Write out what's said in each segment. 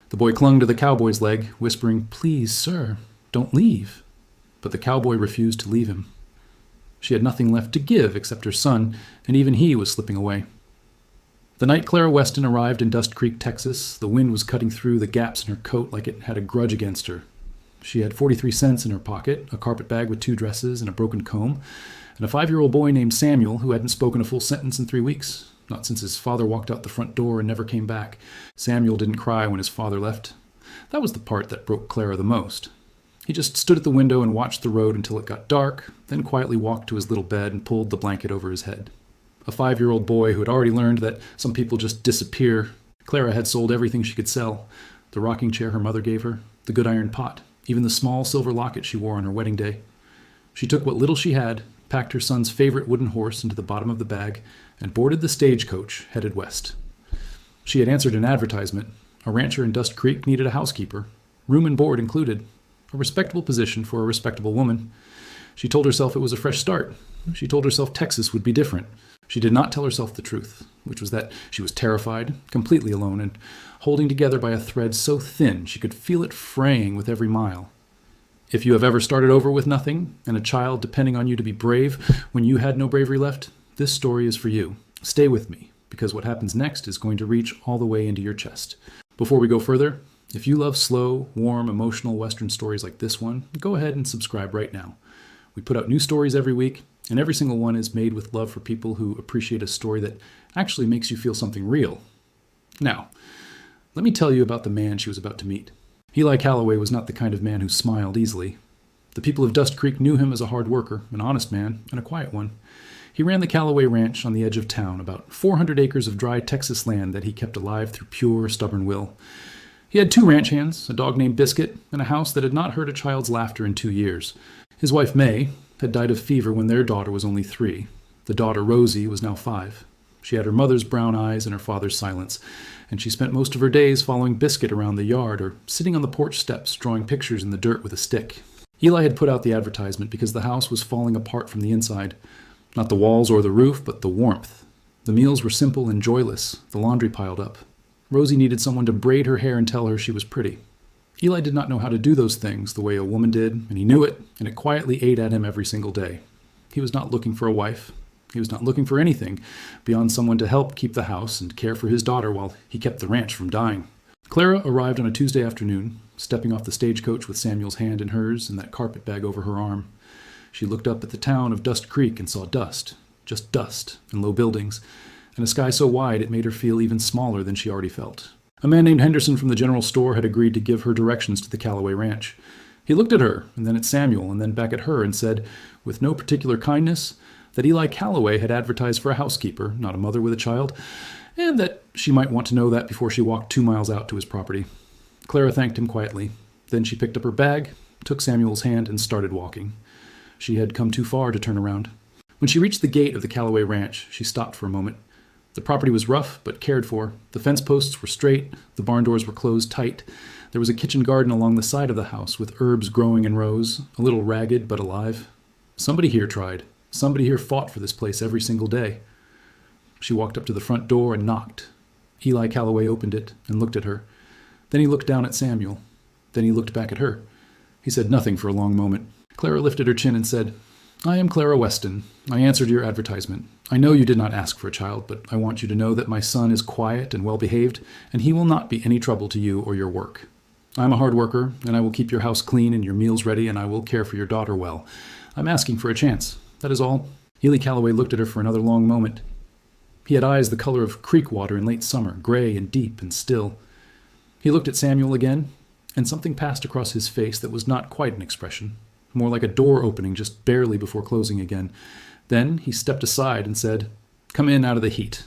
The boy clung to the cowboy's leg, whispering, "Please, sir, don't leave." But the cowboy refused to leave him. She had nothing left to give except her son, and even he was slipping away. The night Clara Weston arrived in Dust Creek, Texas, the wind was cutting through the gaps in her coat like it had a grudge against her. She had 43 cents in her pocket, a carpet bag with 2 dresses and a broken comb, and a 5-year-old boy named Samuel who hadn't spoken a full sentence in 3 weeks, not since his father walked out the front door and never came back. Samuel didn't cry when his father left. That was the part that broke Clara the most. He just stood at the window and watched the road until it got dark, then quietly walked to his little bed and pulled the blanket over his head. A 5-year-old boy who had already learned that some people just disappear. Clara had sold everything she could sell. The rocking chair her mother gave her, the good iron pot, even the small silver locket she wore on her wedding day. She took what little she had, packed her son's favorite wooden horse into the bottom of the bag, and boarded the stagecoach headed west. She had answered an advertisement. A rancher in Dust Creek needed a housekeeper, room and board included. A respectable position for a respectable woman. She told herself it was a fresh start. She told herself Texas would be different. She did not tell herself the truth, which was that she was terrified, completely alone, and holding together by a thread so thin she could feel it fraying with every mile. If you have ever started over with nothing, and a child depending on you to be brave when you had no bravery left, this story is for you. Stay with me, because what happens next is going to reach all the way into your chest. Before we go further, if you love slow, warm, emotional Western stories like this one, go ahead and subscribe right now. We put out new stories every week, and every single one is made with love for people who appreciate a story that actually makes you feel something real. Now, let me tell you about the man she was about to meet. Eli Calloway was not the kind of man who smiled easily. The people of Dust Creek knew him as a hard worker, an honest man, and a quiet one. He ran the Callaway Ranch on the edge of town, about 400 acres of dry Texas land that he kept alive through pure, stubborn will. He had 2 ranch hands, a dog named Biscuit, and a house that had not heard a child's laughter in 2 years. His wife, May, had died of fever when their daughter was only 3. The daughter, Rosie, was now 5. She had her mother's brown eyes and her father's silence, and she spent most of her days following Biscuit around the yard or sitting on the porch steps drawing pictures in the dirt with a stick. Eli had put out the advertisement because the house was falling apart from the inside. Not the walls or the roof, but the warmth. The meals were simple and joyless, the laundry piled up. Rosie needed someone to braid her hair and tell her she was pretty. Eli did not know how to do those things the way a woman did, and he knew it, and it quietly ate at him every single day. He was not looking for a wife. He was not looking for anything beyond someone to help keep the house and care for his daughter while he kept the ranch from dying. Clara arrived on a Tuesday afternoon, stepping off the stagecoach with Samuel's hand in hers and that carpet bag over her arm. She looked up at the town of Dust Creek and saw dust, just dust and low buildings, and a sky so wide it made her feel even smaller than she already felt. A man named Henderson from the general store had agreed to give her directions to the Callaway Ranch. He looked at her, and then at Samuel, and then back at her, and said, with no particular kindness, that Eli Calloway had advertised for a housekeeper, not a mother with a child, and that she might want to know that before she walked 2 miles out to his property. Clara thanked him quietly. Then she picked up her bag, took Samuel's hand, and started walking. She had come too far to turn around. When she reached the gate of the Callaway Ranch, she stopped for a moment. The property was rough, but cared for. The fence posts were straight, the barn doors were closed tight. There was a kitchen garden along the side of the house with herbs growing in rows, a little ragged but alive. Somebody here tried. Somebody here fought for this place every single day. She walked up to the front door and knocked. Eli Calloway opened it and looked at her. Then he looked down at Samuel. Then he looked back at her. He said nothing for a long moment. Clara lifted her chin and said, "I am Clara Weston. I answered your advertisement. I know you did not ask for a child, but I want you to know that my son is quiet and well-behaved, and he will not be any trouble to you or your work. I am a hard worker, and I will keep your house clean and your meals ready, and I will care for your daughter well. I'm asking for a chance. That is all." Eli Calloway looked at her for another long moment. He had eyes the color of creek water in late summer, gray and deep and still. He looked at Samuel again, and something passed across his face that was not quite an expression, more like a door opening just barely before closing again. Then he stepped aside and said, "Come in out of the heat."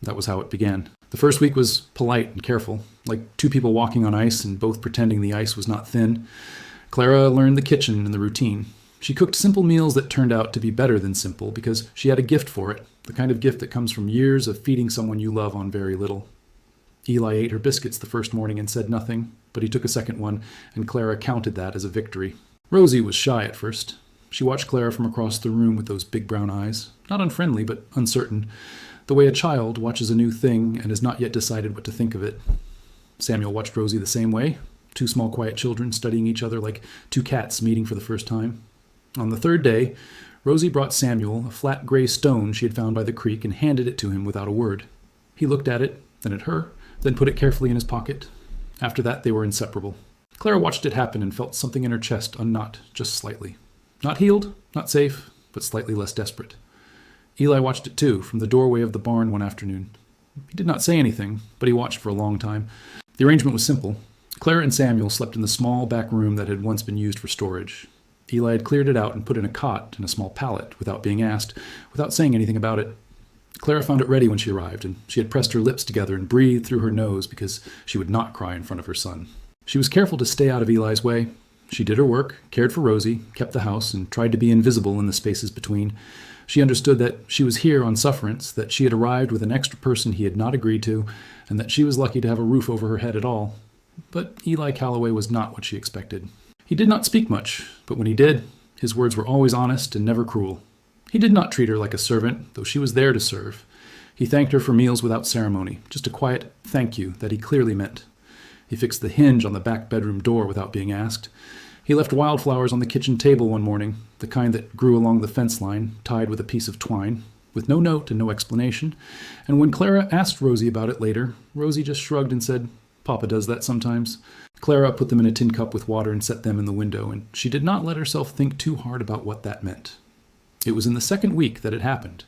That was how it began. The first week was polite and careful, like 2 people walking on ice and both pretending the ice was not thin. Clara learned the kitchen and the routine. She cooked simple meals that turned out to be better than simple because she had a gift for it, the kind of gift that comes from years of feeding someone you love on very little. Eli ate her biscuits the first morning and said nothing, but he took a second one, and Clara counted that as a victory. Rosie was shy at first. She watched Clara from across the room with those big brown eyes, not unfriendly, but uncertain, the way a child watches a new thing and has not yet decided what to think of it. Samuel watched Rosie the same way, two small quiet children studying each other like two cats meeting for the first time. On the third day, Rosie brought Samuel a flat gray stone she had found by the creek and handed it to him without a word. He looked at it, then at her, then put it carefully in his pocket. After that, they were inseparable. Clara watched it happen and felt something in her chest unknot just slightly. Not healed, not safe, but slightly less desperate. Eli watched it too, from the doorway of the barn one afternoon. He did not say anything, but he watched for a long time. The arrangement was simple. Clara and Samuel slept in the small back room that had once been used for storage. Eli had cleared it out and put in a cot and a small pallet, without being asked, without saying anything about it. Clara found it ready when she arrived, and she had pressed her lips together and breathed through her nose because she would not cry in front of her son. She was careful to stay out of Eli's way. She did her work, cared for Rosie, kept the house, and tried to be invisible in the spaces between. She understood that she was here on sufferance, that she had arrived with an extra person he had not agreed to, and that she was lucky to have a roof over her head at all. But Eli Calloway was not what she expected. He did not speak much, but when he did, his words were always honest and never cruel. He did not treat her like a servant, though she was there to serve. He thanked her for meals without ceremony, just a quiet thank you that he clearly meant. He fixed the hinge on the back bedroom door without being asked. He left wildflowers on the kitchen table one morning, the kind that grew along the fence line, tied with a piece of twine, with no note and no explanation. And when Clara asked Rosie about it later, Rosie just shrugged and said, "Papa does that sometimes." Clara put them in a tin cup with water and set them in the window, and she did not let herself think too hard about what that meant. It was in the second week that it happened.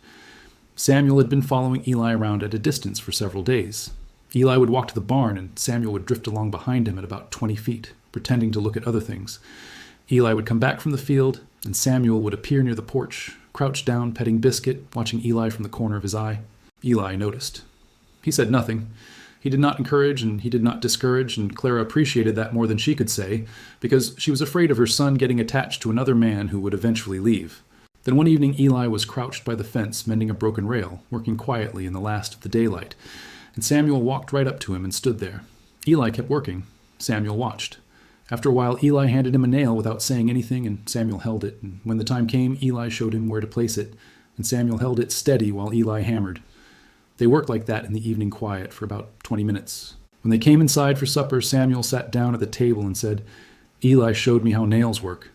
Samuel had been following Eli around at a distance for several days. Eli would walk to the barn, and Samuel would drift along behind him at about 20 feet, pretending to look at other things. Eli would come back from the field, and Samuel would appear near the porch, crouched down, petting Biscuit, watching Eli from the corner of his eye. Eli noticed. He said nothing. He did not encourage and he did not discourage, and Clara appreciated that more than she could say, because she was afraid of her son getting attached to another man who would eventually leave. Then one evening Eli was crouched by the fence mending a broken rail, working quietly in the last of the daylight, and Samuel walked right up to him and stood there. Eli kept working. Samuel watched. After a while, Eli handed him a nail without saying anything, and Samuel held it, and when the time came, Eli showed him where to place it, and Samuel held it steady while Eli hammered. They worked like that in the evening quiet for about 20 minutes. When they came inside for supper, Samuel sat down at the table and said, "Eli showed me how nails work."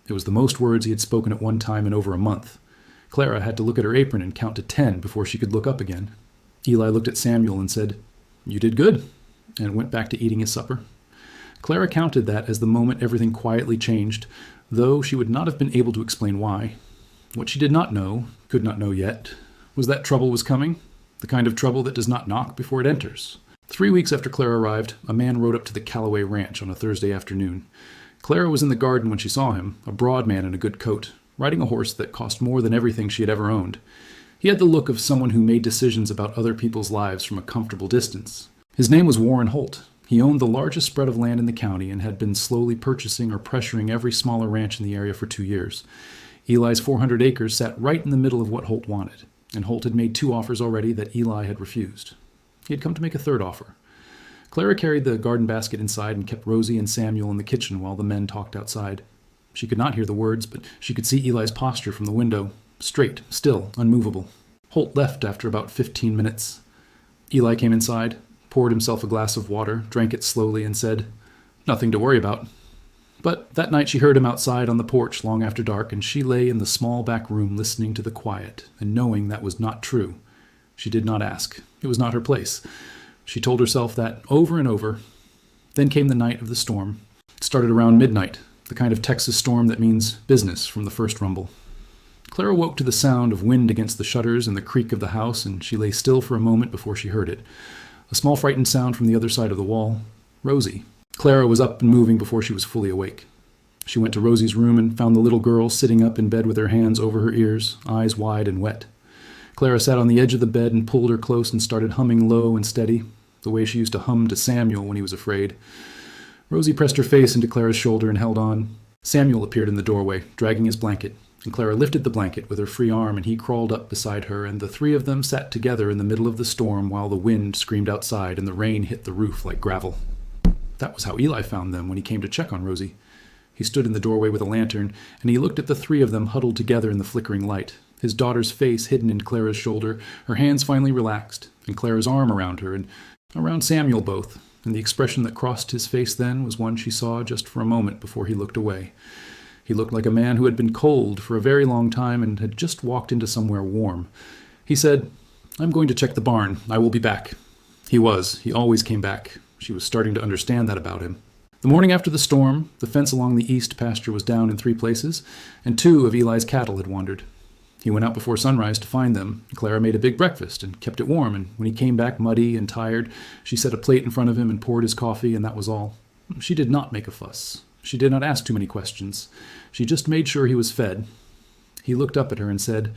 It was the most words he had spoken at one time in over a month. Clara had to look at her apron and count to 10 before she could look up again. Eli looked at Samuel and said, "You did good," and went back to eating his supper. Clara counted that as the moment everything quietly changed, though she would not have been able to explain why. What she did not know, could not know yet, was that trouble was coming, the kind of trouble that does not knock before it enters. 3 weeks after Clara arrived, a man rode up to the Callaway Ranch on a Thursday afternoon. Clara was in the garden when she saw him, a broad man in a good coat, riding a horse that cost more than everything she had ever owned. He had the look of someone who made decisions about other people's lives from a comfortable distance. His name was Warren Holt. He owned the largest spread of land in the county and had been slowly purchasing or pressuring every smaller ranch in the area for 2 years. Eli's 400 acres sat right in the middle of what Holt wanted, and Holt had made 2 offers already that Eli had refused. He had come to make a 3rd offer. Clara carried the garden basket inside and kept Rosie and Samuel in the kitchen while the men talked outside. She could not hear the words, but she could see Eli's posture from the window, straight, still, unmovable. Holt left after about 15 minutes. Eli came inside, poured himself a glass of water, drank it slowly, and said, "Nothing to worry about." But that night she heard him outside on the porch long after dark, and she lay in the small back room listening to the quiet, and knowing that was not true. She did not ask. It was not her place. She told herself that over and over. Then came the night of the storm. It started around midnight, the kind of Texas storm that means business from the first rumble. Clara woke to the sound of wind against the shutters and the creak of the house, and she lay still for a moment before she heard it. A small frightened sound from the other side of the wall. Rosie. Clara was up and moving before she was fully awake. She went to Rosie's room and found the little girl sitting up in bed with her hands over her ears, eyes wide and wet. Clara sat on the edge of the bed and pulled her close and started humming low and steady, the way she used to hum to Samuel when he was afraid. Rosie pressed her face into Clara's shoulder and held on. Samuel appeared in the doorway, dragging his blanket, and Clara lifted the blanket with her free arm, and he crawled up beside her, and the 3 of them sat together in the middle of the storm while the wind screamed outside and the rain hit the roof like gravel. That was how Eli found them when he came to check on Rosie. He stood in the doorway with a lantern, and he looked at the 3 of them huddled together in the flickering light, his daughter's face hidden in Clara's shoulder, her hands finally relaxed, and Clara's arm around her, and around Samuel both, and the expression that crossed his face then was one she saw just for a moment before he looked away. He looked like a man who had been cold for a very long time and had just walked into somewhere warm. He said, "I'm going to check the barn. I will be back." He was. He always came back. She was starting to understand that about him. The morning after the storm, the fence along the east pasture was down in 3 places, and 2 of Eli's cattle had wandered. He went out before sunrise to find them. Clara made a big breakfast and kept it warm, and when he came back muddy and tired, she set a plate in front of him and poured his coffee, and that was all. She did not make a fuss. She did not ask too many questions. She just made sure he was fed. He looked up at her and said,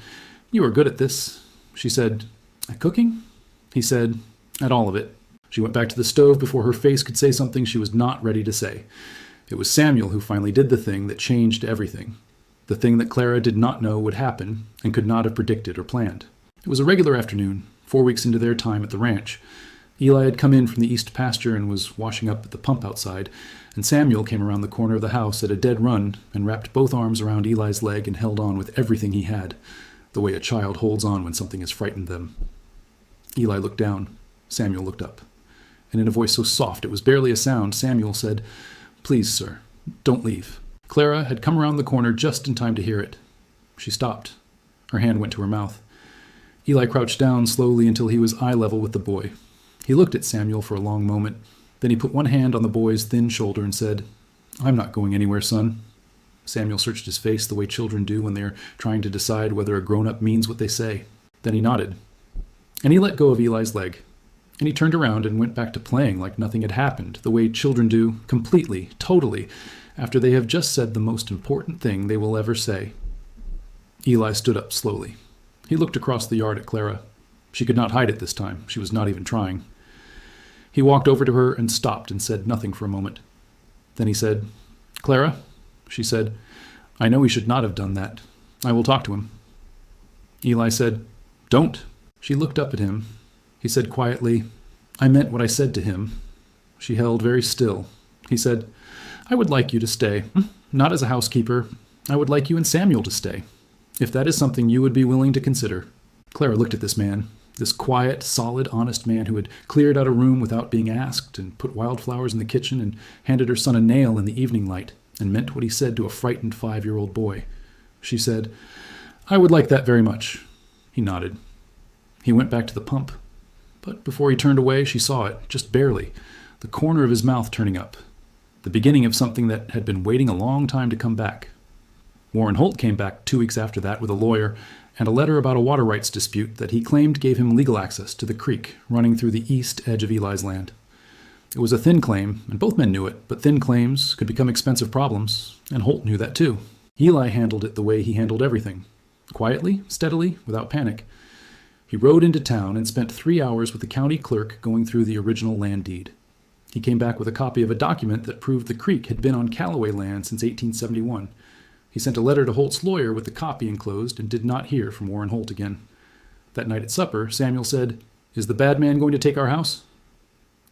"You are good at this." She said, "At cooking?" He said, "At all of it." She went back to the stove before her face could say something she was not ready to say. It was Samuel who finally did the thing that changed everything. The thing that Clara did not know would happen and could not have predicted or planned. It was a regular afternoon, 4 weeks into their time at the ranch. Eli had come in from the east pasture and was washing up at the pump outside, and Samuel came around the corner of the house at a dead run and wrapped both arms around Eli's leg and held on with everything he had, the way a child holds on when something has frightened them. Eli looked down. Samuel looked up. And in a voice so soft it was barely a sound, Samuel said, "Please, sir, don't leave." Clara had come around the corner just in time to hear it. She stopped. Her hand went to her mouth. Eli crouched down slowly until he was eye level with the boy. He looked at Samuel for a long moment. Then he put one hand on the boy's thin shoulder and said, "I'm not going anywhere, son." Samuel searched his face the way children do when they are trying to decide whether a grown-up means what they say. Then he nodded. And he let go of Eli's leg. And he turned around and went back to playing like nothing had happened, the way children do, completely, totally, after they have just said the most important thing they will ever say. Eli stood up slowly. He looked across the yard at Clara. She could not hide it this time. She was not even trying. He walked over to her and stopped and said nothing for a moment. Then he said, "Clara," she said, "I know he should not have done that. I will talk to him." Eli said, "Don't." She looked up at him. He said quietly, "I meant what I said to him." She held very still. He said, "I would like you to stay. Not as a housekeeper. I would like you and Samuel to stay, if that is something you would be willing to consider." Clara looked at this man, this quiet, solid, honest man who had cleared out a room without being asked and put wildflowers in the kitchen and handed her son a nail in the evening light and meant what he said to a frightened 5-year-old boy. She said, "I would like that very much." He nodded. He went back to the pump. But before he turned away, she saw it, just barely, the corner of his mouth turning up, the beginning of something that had been waiting a long time to come back. Warren Holt came back 2 weeks after that with a lawyer and a letter about a water rights dispute that he claimed gave him legal access to the creek running through the east edge of Eli's land. It was a thin claim, and both men knew it, but thin claims could become expensive problems, and Holt knew that too. Eli handled it the way he handled everything, quietly, steadily, without panic. He rode into town and spent 3 hours with the county clerk going through the original land deed. He came back with a copy of a document that proved the creek had been on Callaway land since 1871. He sent a letter to Holt's lawyer with the copy enclosed and did not hear from Warren Holt again. That night at supper, Samuel said, "Is the bad man going to take our house?"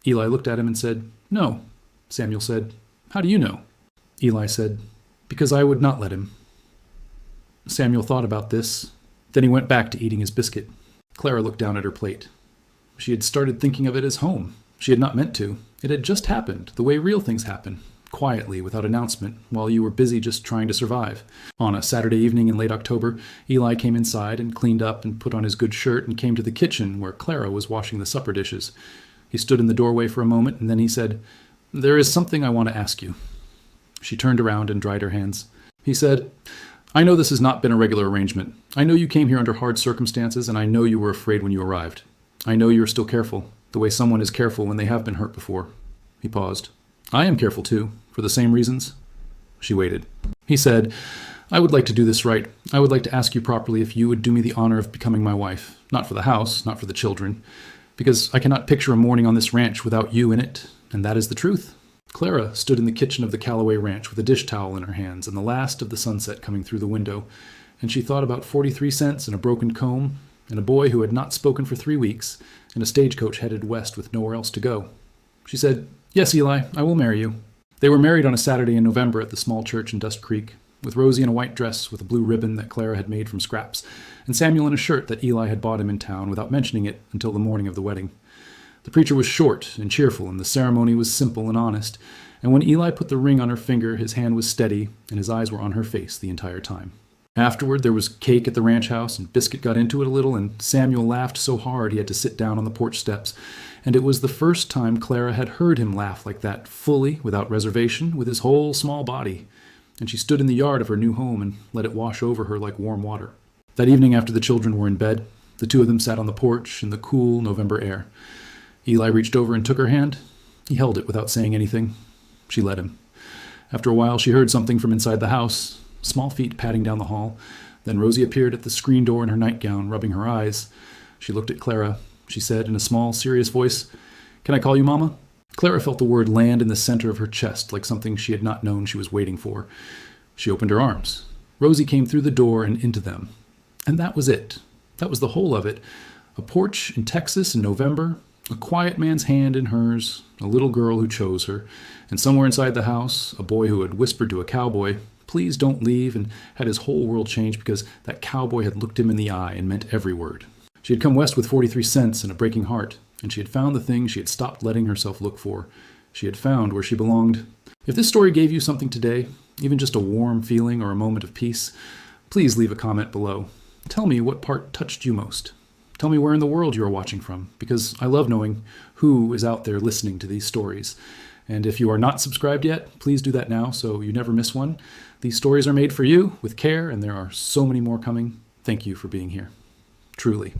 Eli looked at him and said, "No." Samuel said, "How do you know?" Eli said, "Because I would not let him." Samuel thought about this. Then he went back to eating his biscuit. Clara looked down at her plate. She had started thinking of it as home. She had not meant to. It had just happened, the way real things happen, quietly, without announcement, while you were busy just trying to survive. On a Saturday evening in late October, Eli came inside and cleaned up and put on his good shirt and came to the kitchen where Clara was washing the supper dishes. He stood in the doorway for a moment, and then he said, "There is something I want to ask you." She turned around and dried her hands. He said, "I know this has not been a regular arrangement. I know you came here under hard circumstances, and I know you were afraid when you arrived. I know you are still careful, the way someone is careful when they have been hurt before." He paused. "I am careful too, for the same reasons." She waited. He said, "I would like to do this right. I would like to ask you properly if you would do me the honor of becoming my wife. Not for the house, not for the children, because I cannot picture a morning on this ranch without you in it, and that is the truth." Clara stood in the kitchen of the Callaway Ranch with a dish towel in her hands and the last of the sunset coming through the window, and she thought about 43 cents and a broken comb, and a boy who had not spoken for 3 weeks, and a stagecoach headed west with nowhere else to go. She said, "Yes, Eli, I will marry you." They were married on a Saturday in November at the small church in Dust Creek, with Rosie in a white dress with a blue ribbon that Clara had made from scraps, and Samuel in a shirt that Eli had bought him in town without mentioning it until the morning of the wedding. The preacher was short and cheerful, and the ceremony was simple and honest. And when Eli put the ring on her finger, his hand was steady, and his eyes were on her face the entire time. Afterward, there was cake at the ranch house, and Biscuit got into it a little, and Samuel laughed so hard he had to sit down on the porch steps. And it was the first time Clara had heard him laugh like that, fully, without reservation, with his whole small body. And she stood in the yard of her new home and let it wash over her like warm water. That evening, after the children were in bed, the two of them sat on the porch in the cool November air. Eli reached over and took her hand. He held it without saying anything. She let him. After a while, she heard something from inside the house, small feet padding down the hall. Then Rosie appeared at the screen door in her nightgown, rubbing her eyes. She looked at Clara. She said in a small, serious voice, "Can I call you Mama?" Clara felt the word land in the center of her chest, like something she had not known she was waiting for. She opened her arms. Rosie came through the door and into them. And that was it. That was the whole of it. A porch in Texas in November, a quiet man's hand in hers, a little girl who chose her, and somewhere inside the house, a boy who had whispered to a cowboy, "Please don't leave," and had his whole world changed because that cowboy had looked him in the eye and meant every word. She had come west with 43 cents and a breaking heart, and she had found the thing she had stopped letting herself look for. She had found where she belonged. If this story gave you something today, even just a warm feeling or a moment of peace, please leave a comment below. Tell me what part touched you most. Tell me where in the world you are watching from, because I love knowing who is out there listening to these stories. And if you are not subscribed yet, please do that now so you never miss one. These stories are made for you with care, and there are so many more coming. Thank you for being here. Truly.